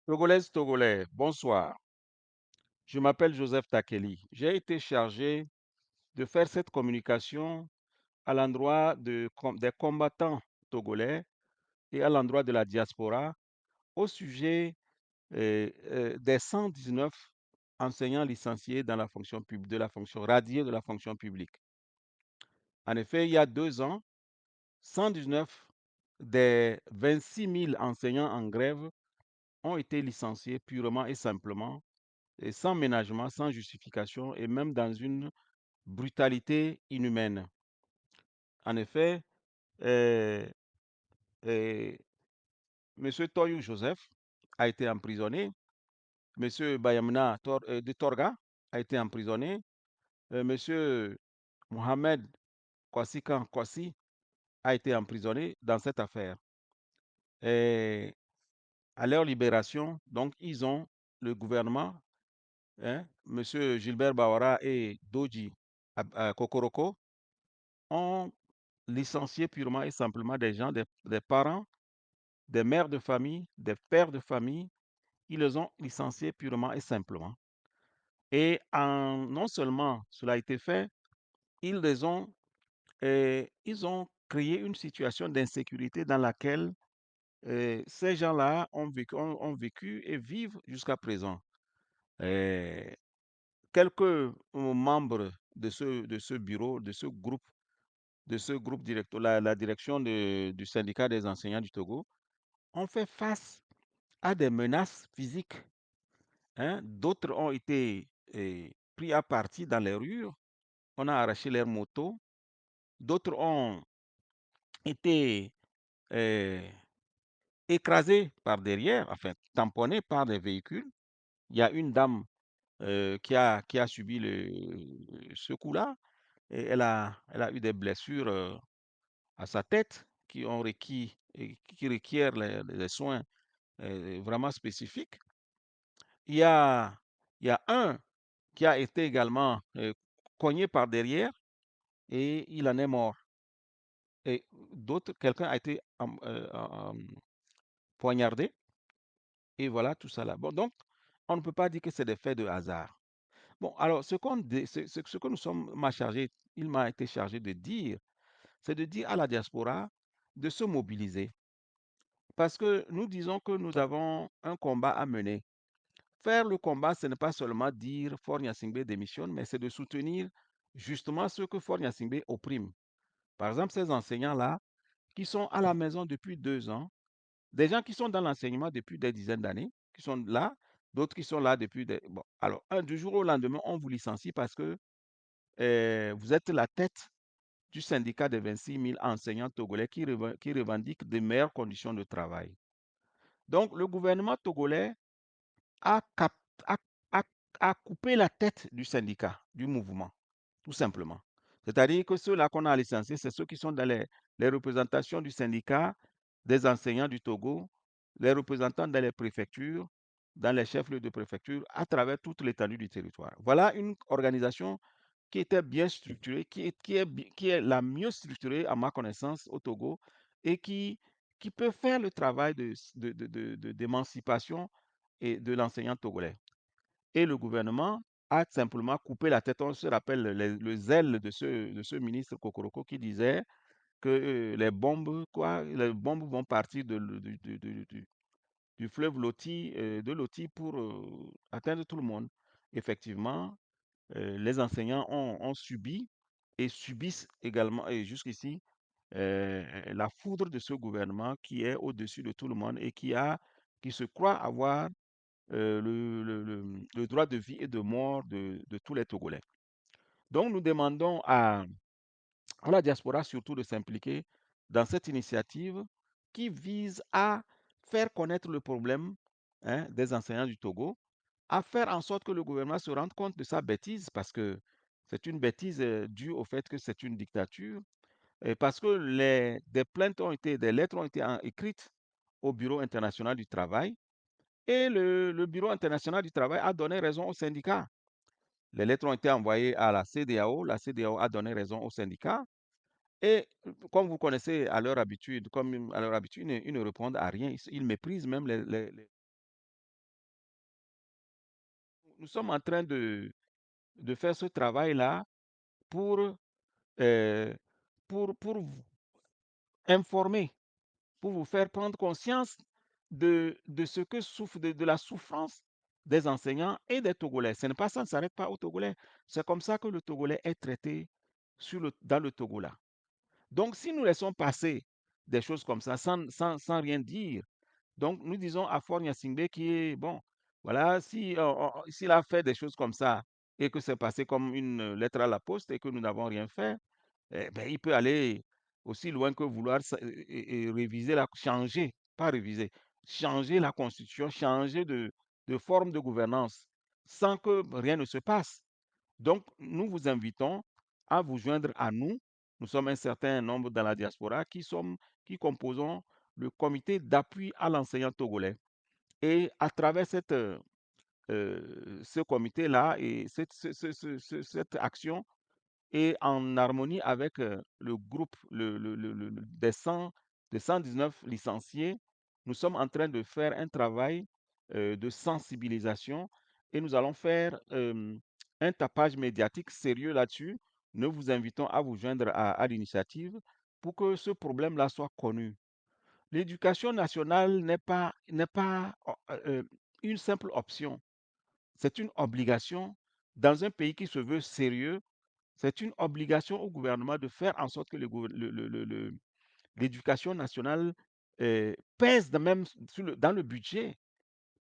Togolaises, Togolais, bonsoir. Je m'appelle Joseph Takeli. J'ai été chargé de faire cette communication à l'endroit des combattants togolais et à l'endroit de la diaspora au sujet des 119 enseignants licenciés dans la fonction publique, de la fonction radiés de la fonction publique. En effet, il y a 2 ans, 119 des 26 000 enseignants en grève ont été licenciés purement et simplement et sans ménagement, sans justification et même dans une brutalité inhumaine. En effet, euh, euh, M. Toyou Joseph a été emprisonné, M. Bayamna de Torga a été emprisonné, M. Mohamed Kwasikan Kwasi a été emprisonné dans cette affaire. Et à leur libération, donc, le gouvernement, hein, M. Gilbert Bawara et Doji Kokoroko, ont licencié purement et simplement des gens, des parents, des mères de famille, des pères de famille. Ils les ont licenciés purement et simplement. Et non seulement cela a été fait, ils les ont, ils ont créé une situation d'insécurité dans laquelle ces gens-là ont vécu et vivent jusqu'à présent. Euh, Quelques membres de ce bureau, de ce groupe directeur, la direction du syndicat des enseignants du Togo, ont fait face à des menaces physiques, hein. D'autres ont été pris à partie dans les rues, on a arraché leurs motos. D'autres ont été euh, écrasés par derrière, enfin tamponnés par des véhicules. Il y a une dame qui a subi ce coup-là et elle a eu des blessures à sa tête qui requièrent les soins vraiment spécifiques. Il y a, il y a un qui a été également cogné par derrière et il en est mort. Et quelqu'un a été poignardé et voilà tout ça là. Bon, donc, on ne peut pas dire que c'est des faits de hasard. Bon, alors, ce que nous sommes il m'a été chargé de dire, c'est de dire à la diaspora de se mobiliser. Parce que nous disons que nous avons un combat à mener. Faire le combat, ce n'est pas seulement dire Faure Gnassingbé démissionne, mais c'est de soutenir justement ceux que Faure Gnassingbé opprime. Par exemple, ces enseignants-là qui sont à la maison depuis 2 ans, des gens qui sont dans l'enseignement depuis des dizaines d'années, qui sont là, d'autres qui sont là depuis des... Bon, alors, du jour au lendemain, on vous licencie parce que vous êtes la tête du syndicat des 26 000 enseignants togolais qui revendiquent de meilleures conditions de travail. Donc, le gouvernement togolais a, cap- a, a- a coupé la tête du syndicat, du mouvement, tout simplement. C'est-à-dire que ceux-là qu'on a licenciés, c'est ceux qui sont dans les représentations du syndicat des enseignants du Togo, les représentants dans les préfectures, dans les chefs-lieux de préfecture, à travers toute l'étendue du territoire. Voilà une organisation qui était bien structurée, qui est la mieux structurée à ma connaissance au Togo et qui peut faire le travail d'émancipation et de l'enseignant togolais. Et le gouvernement a simplement coupé la tête. On se rappelle le zèle de ce ministre Kokoroko qui disait que les bombes vont partir du fleuve Loti, de Loti pour atteindre tout le monde. Effectivement, les enseignants ont subi et subissent également, et jusqu'ici, la foudre de ce gouvernement qui est au-dessus de tout le monde et qui se croit avoir le droit de vie et de mort de tous les Togolais. Donc, nous demandons à la diaspora surtout de s'impliquer dans cette initiative qui vise à faire connaître le problème, hein, des enseignants du Togo, à faire en sorte que le gouvernement se rende compte de sa bêtise, parce que c'est une bêtise due au fait que c'est une dictature, et parce que des lettres ont été écrites au Bureau international du travail, et le Bureau international du travail a donné raison aux syndicats. Les lettres ont été envoyées à la CEDEAO a donné raison aux syndicats, et comme vous connaissez à leur habitude, ils ne répondent à rien, ils méprisent même nous sommes en train de faire ce travail-là pour, euh, pour vous informer, pour vous faire prendre conscience de ce que souffre, de la souffrance des enseignants et des Togolais. Ce n'est pas ça, ne s'arrête pas aux Togolais. C'est comme ça que le Togolais est traité dans le Togo là. Donc, si nous laissons passer des choses comme ça sans rien dire, donc nous disons à Faure Gnassingbé qui est, bon, voilà, si, s'il a fait des choses comme ça et que c'est passé comme une lettre à la poste et que nous n'avons rien fait, eh ben, il peut aller aussi loin que vouloir et réviser, changer, pas réviser, changer la constitution, changer de forme de gouvernance sans que rien ne se passe. Donc, nous vous invitons à vous joindre à nous. Nous sommes un certain nombre dans la diaspora qui composons le comité d'appui à l'enseignant togolais. Et à travers ce comité-là et cette action, et en harmonie avec le groupe des 119 licenciés, nous sommes en train de faire un travail de sensibilisation et nous allons faire un tapage médiatique sérieux là-dessus. Nous vous invitons à vous joindre à l'initiative pour que ce problème-là soit connu. L'éducation nationale n'est pas une simple option, c'est une obligation dans un pays qui se veut sérieux. C'est une obligation au gouvernement de faire en sorte que l'éducation nationale pèse même dans le budget,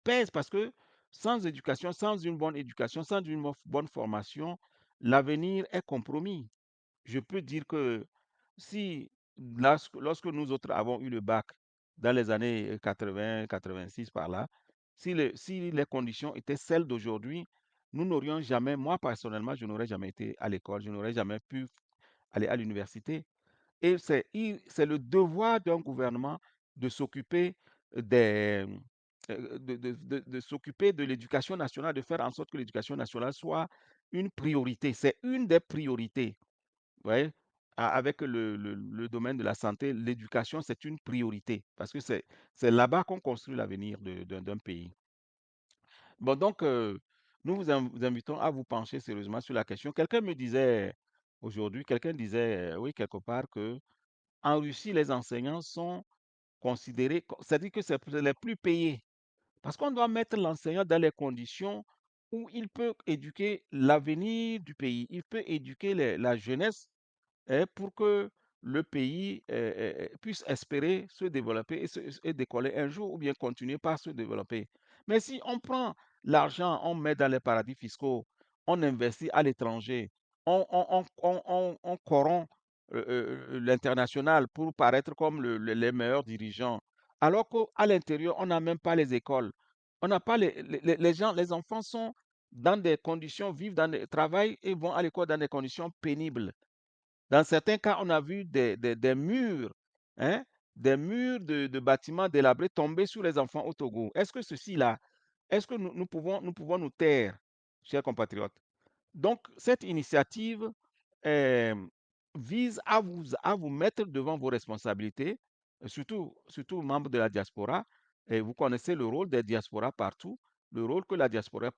pèse parce que sans éducation, sans une bonne éducation, sans une bonne formation, l'avenir est compromis. Je peux dire que si, lorsque nous autres avons eu le bac dans les années 80, 86 par là, si les conditions étaient celles d'aujourd'hui, nous n'aurions jamais, moi personnellement, je n'aurais jamais été à l'école, je n'aurais jamais pu aller à l'université. Et c'est le devoir d'un gouvernement de s'occuper de s'occuper de l'éducation nationale, de faire en sorte que l'éducation nationale soit une priorité. C'est une des priorités. Vous voyez, avec le domaine de la santé, l'éducation, c'est une priorité parce que c'est là-bas qu'on construit l'avenir d'un pays. Bon, donc, nous vous invitons à vous pencher sérieusement sur la question. Quelqu'un me disait aujourd'hui, quelqu'un disait, oui, quelque part, que en Russie, les enseignants sont considérés, c'est-à-dire que c'est les plus payés. Parce qu'on doit mettre l'enseignant dans les conditions où il peut éduquer l'avenir du pays, il peut éduquer la jeunesse pour que le pays puisse espérer se développer et décoller un jour ou bien continuer par se développer. Mais si on prend l'argent, on met dans les paradis fiscaux, on investit à l'étranger, on corrompt l'international pour paraître comme les meilleurs dirigeants, alors qu'à l'intérieur, on n'a même pas les écoles. On n'a pas les gens, les enfants sont dans des conditions, vivent dans des travaillent et vont à l'école dans des conditions pénibles. Dans certains cas, on a vu des murs, hein, des murs de bâtiments délabrés tomber sur les enfants au Togo. Est-ce que ceci-là, est-ce que nous pouvons nous taire, chers compatriotes? Donc, cette initiative vise à vous mettre devant vos responsabilités, surtout membres de la diaspora. Et vous connaissez le rôle des diasporas partout, le rôle que la diaspora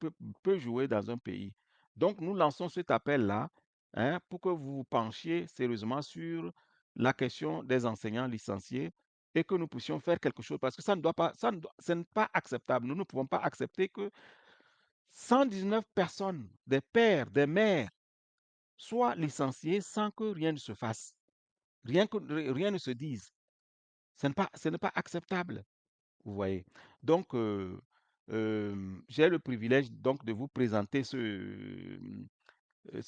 peut jouer dans un pays. Donc, nous lançons cet appel-là, hein, pour que vous vous penchiez sérieusement sur la question des enseignants licenciés et que nous puissions faire quelque chose parce que ça ne doit pas, ce n'est pas acceptable. Nous ne pouvons pas accepter que 119 personnes, des pères, des mères, soient licenciées sans que rien ne se fasse, rien ne se dise. Ce n'est pas acceptable, vous voyez. Donc, j'ai le privilège donc de vous présenter ce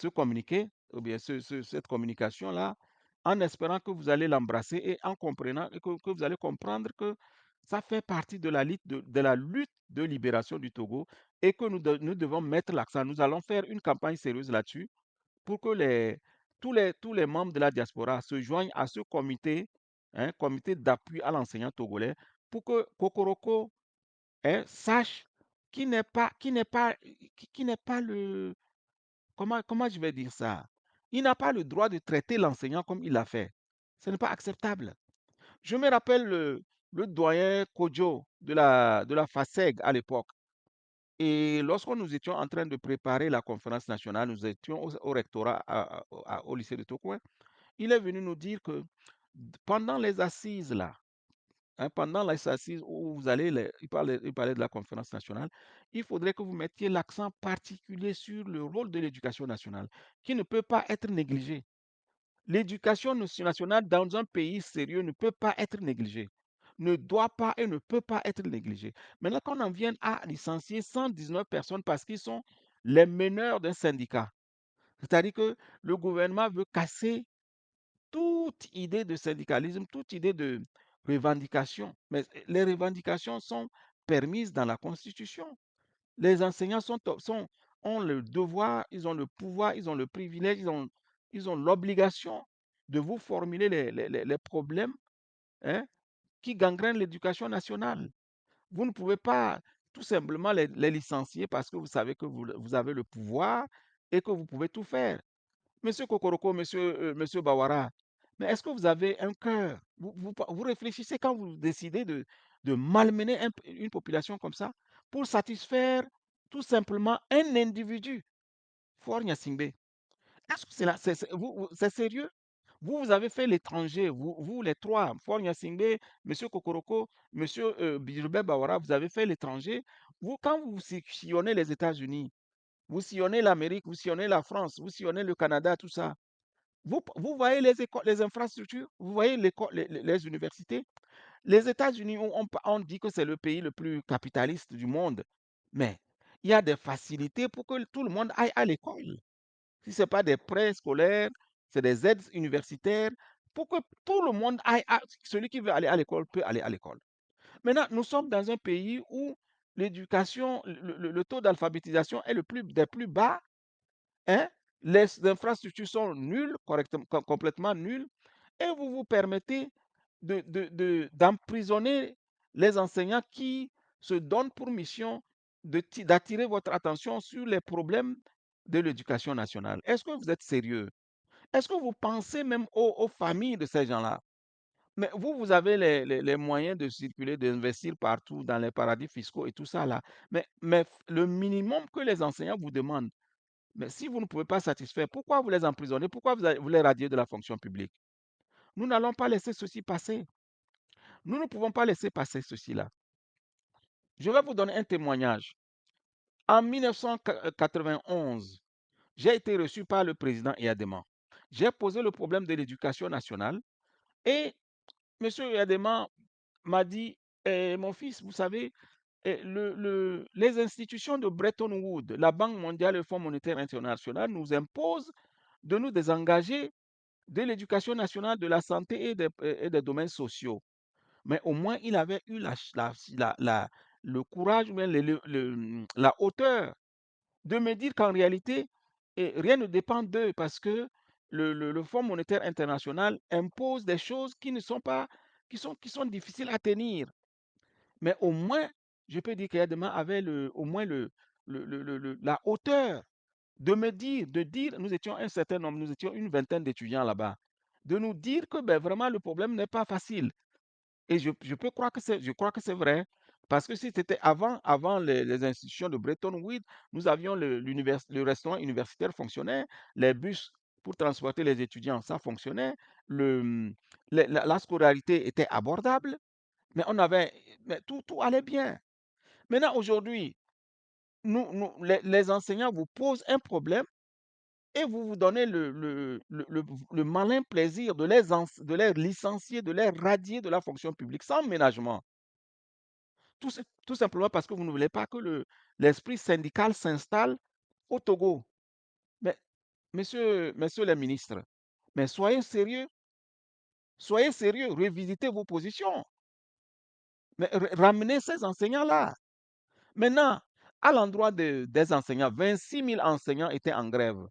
communiqué, ou bien cette communication-là, en espérant que vous allez l'embrasser et en comprenant, et que vous allez comprendre que ça fait partie de la lutte de libération du Togo et que nous devons mettre l'accent. Nous allons faire une campagne sérieuse là-dessus pour que tous les membres de la diaspora se joignent à ce comité, hein, comité d'appui à l'enseignant togolais, pour que Kokoroko, hein, sache qui n'est pas le, comment je vais dire ça? Il n'a pas le droit de traiter l'enseignant comme il l'a fait. Ce n'est pas acceptable. Je me rappelle le doyen Kodjo de la FASEG à l'époque. Et lorsque nous étions en train de préparer la conférence nationale, nous étions au rectorat au lycée de Tokoin. Il est venu nous dire que pendant les assises là, hein, pendant les assises où vous allez, il parlait de la conférence nationale, il faudrait que vous mettiez l'accent particulier sur le rôle de l'éducation nationale, qui ne peut pas être négligé. L'éducation nationale dans un pays sérieux ne peut pas être négligée, ne doit pas et ne peut pas être négligée. Maintenant, qu'on en vienne à licencier 119 personnes parce qu'ils sont les meneurs d'un syndicat, c'est-à-dire que le gouvernement veut casser toute idée de syndicalisme, toute idée de revendication. Mais les revendications sont permises dans la Constitution. Les enseignants ont le devoir, ils ont le pouvoir, ils ont le privilège, ils ont l'obligation de vous formuler les problèmes, hein, qui gangrènent l'éducation nationale. Vous ne pouvez pas tout simplement les licencier parce que vous savez que vous avez le pouvoir et que vous pouvez tout faire. Monsieur Kokoroko, monsieur Bawara, mais est-ce que vous avez un cœur? Vous réfléchissez quand vous décidez de malmener une population comme ça pour satisfaire tout simplement un individu, For Gnassingbé. Est-ce que c'est sérieux? Vous avez fait l'étranger, vous les trois, For Gnassingbé, monsieur Kokoroko, monsieur Gilbert Bawara, vous avez fait l'étranger. Quand vous sillonnez les États-Unis, vous sillonnez l'Amérique, vous sillonnez la France, vous sillonnez le Canada, tout ça, vous voyez les écoles, les infrastructures, vous voyez les universités. Les États-Unis, on dit que c'est le pays le plus capitaliste du monde, mais il y a des facilités pour que tout le monde aille à l'école. Si ce n'est pas des prêts scolaires, c'est des aides universitaires, pour que tout le monde aille, celui qui veut aller à l'école peut aller à l'école. Maintenant, nous sommes dans un pays où l'éducation, le taux d'alphabétisation est des plus bas, hein, les infrastructures sont nulles, complètement nulles, et vous vous permettez d'emprisonner les enseignants qui se donnent pour mission d'attirer votre attention sur les problèmes de l'éducation nationale. Est-ce que vous êtes sérieux? Est-ce que vous pensez même aux familles de ces gens-là? Mais vous avez les moyens de circuler, d'investir partout dans les paradis fiscaux et tout ça là. Mais le minimum que les enseignants vous demandent, mais si vous ne pouvez pas satisfaire, pourquoi vous les emprisonnez? Pourquoi vous les radiez de la fonction publique? Nous n'allons pas laisser ceci passer. Nous ne pouvons pas laisser passer ceci là. Je vais vous donner un témoignage. En 1991, j'ai été reçu par le président Eyadema. J'ai posé le problème de l'éducation nationale et M. Eyadema m'a dit: Mon fils, vous savez, les institutions de Bretton Woods, la Banque mondiale et le Fonds monétaire international nous imposent de nous désengager de l'éducation nationale, de la santé et des domaines sociaux. Mais au moins, il avait eu le courage ou bien la hauteur de me dire qu'en réalité, rien ne dépend d'eux parce que le Fonds monétaire international impose des choses qui ne sont pas, qui sont difficiles à tenir. Mais au moins, je peux dire qu'Edema avait au moins la hauteur de me dire, de dire, nous étions un certain nombre, nous étions une vingtaine d'étudiants là-bas, de nous dire que ben, vraiment le problème n'est pas facile. Et je crois que c'est vrai, parce que si c'était avant les institutions de Bretton Woods, nous avions le restaurant universitaire fonctionnait, les bus pour transporter les étudiants, ça fonctionnait, la scolarité était abordable, mais mais tout allait bien. Maintenant, aujourd'hui, les enseignants vous posent un problème et vous vous donnez le malin plaisir de les licencier, de les radier de la fonction publique sans ménagement. Tout simplement parce que vous ne voulez pas que l'esprit syndical s'installe au Togo. Mais, messieurs les ministres, mais soyez sérieux, revisitez vos positions, mais ramenez ces enseignants-là. Maintenant, à l'endroit des enseignants, 26 000 enseignants étaient en grève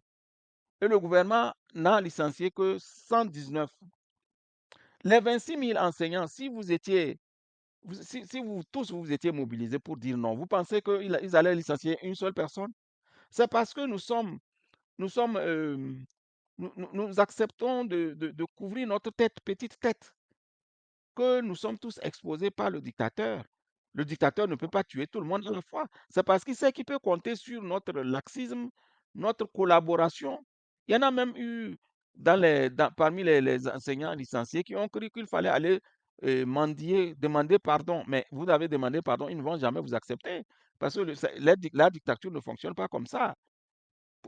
et le gouvernement n'a licencié que 119. Les 26 000 enseignants, si vous étiez, si vous tous vous étiez mobilisés pour dire non, vous pensez qu'ils allaient licencier une seule personne? C'est parce que nous sommes, nous acceptons de couvrir notre tête, petite tête, que nous sommes tous exposés par le dictateur. Le dictateur ne peut pas tuer tout le monde à la fois. C'est parce qu'il sait qu'il peut compter sur notre laxisme, notre collaboration. Il y en a même eu parmi les enseignants licenciés qui ont cru qu'il fallait aller mendier, demander pardon. Mais vous avez demandé pardon, ils ne vont jamais vous accepter. Parce que la dictature ne fonctionne pas comme ça.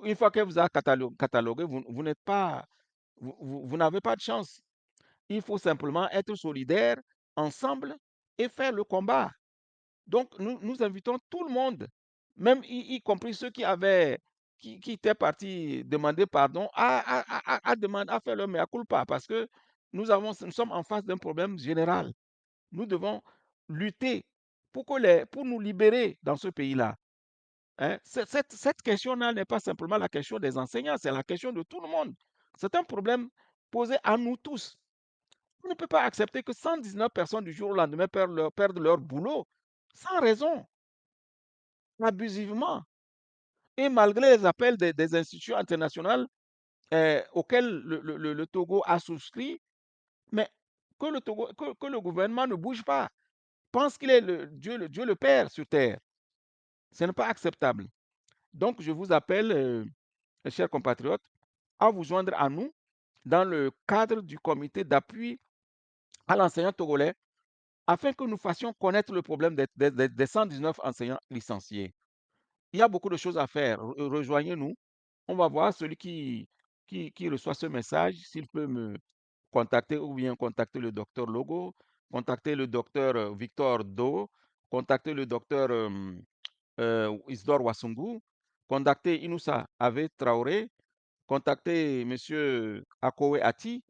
Une fois qu'elle vous a catalogué, vous n'êtes pas, vous n'avez pas de chance. Il faut simplement être solidaire ensemble et faire le combat. Donc, nous invitons tout le monde, même y compris ceux qui étaient partis demander pardon, à faire leur mea culpa, parce que nous sommes en face d'un problème général. Nous devons lutter pour nous libérer dans ce pays-là. Hein. Cette question-là n'est pas simplement la question des enseignants, c'est la question de tout le monde. C'est un problème posé à nous tous. On ne peut pas accepter que 119 personnes du jour au lendemain perdent leur boulot sans raison, abusivement. Et malgré les appels des institutions internationales auxquelles le Togo a souscrit, mais que le gouvernement ne bouge pas, pense qu'il est le Dieu le Père sur terre. Ce n'est pas acceptable. Donc, je vous appelle, mes chers compatriotes, à vous joindre à nous dans le cadre du comité d'appui à l'enseignant togolais afin que nous fassions connaître le problème des 119 enseignants licenciés. Il y a beaucoup de choses à faire. Rejoignez-nous. On va voir celui qui reçoit ce message, s'il peut me contacter ou bien contacter le docteur Logo, contacter le docteur Victor Do, contacter le docteur Isidore Wasungu, contacter Inoussa Ave Traoré, contacter monsieur Akowe Ati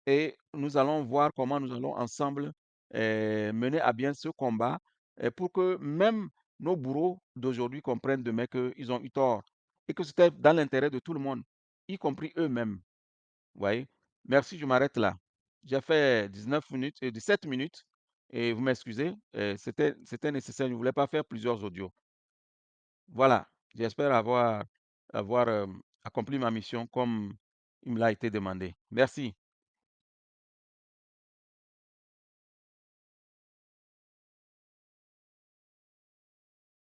et nous allons voir comment nous allons ensemble mener à bien ce combat pour que même nos bourreaux d'aujourd'hui comprennent demain qu'ils ont eu tort et que c'était dans l'intérêt de tout le monde, y compris eux-mêmes. Vous voyez? Merci, je m'arrête là. J'ai fait 19 minutes, 17 minutes et vous m'excusez, c'était nécessaire, je ne voulais pas faire plusieurs audios. Voilà, j'espère avoir accompli ma mission comme il me l'a été demandé. Merci.